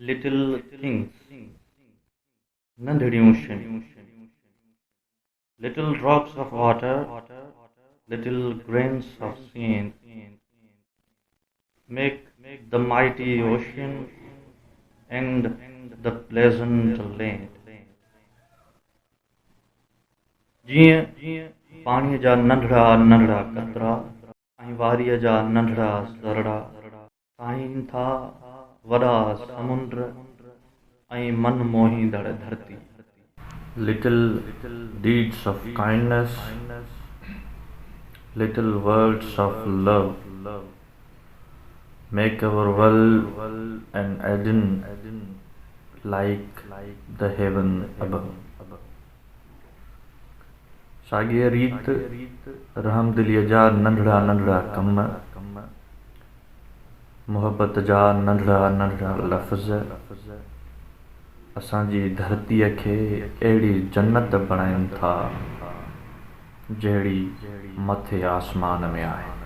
Little things, nandhiriyon shayun. Little drops of water, little grains of sand, make the mighty ocean and the pleasant land. जीअं पाणीअ जा नंढड़ा नंढड़ा कतरा ऐं वारीअ जा नंढड़ा सरड़ा ठाहीनि था वॾा समुंड ऐं मन मोहींदड़ धरती. Little deeds of kindness, little words of love, make our world an Eden like the heaven above. साॻिए रीत रहमदिलीअ जा नंढड़ा नंढड़ा कम, मुहबत जा नंढड़ा नंढड़ा लफ़्ज़ असांजी धरतीअ खे अहिड़ी जन्नत बणाइनि था जहिड़ी मथे आसमान में आहे.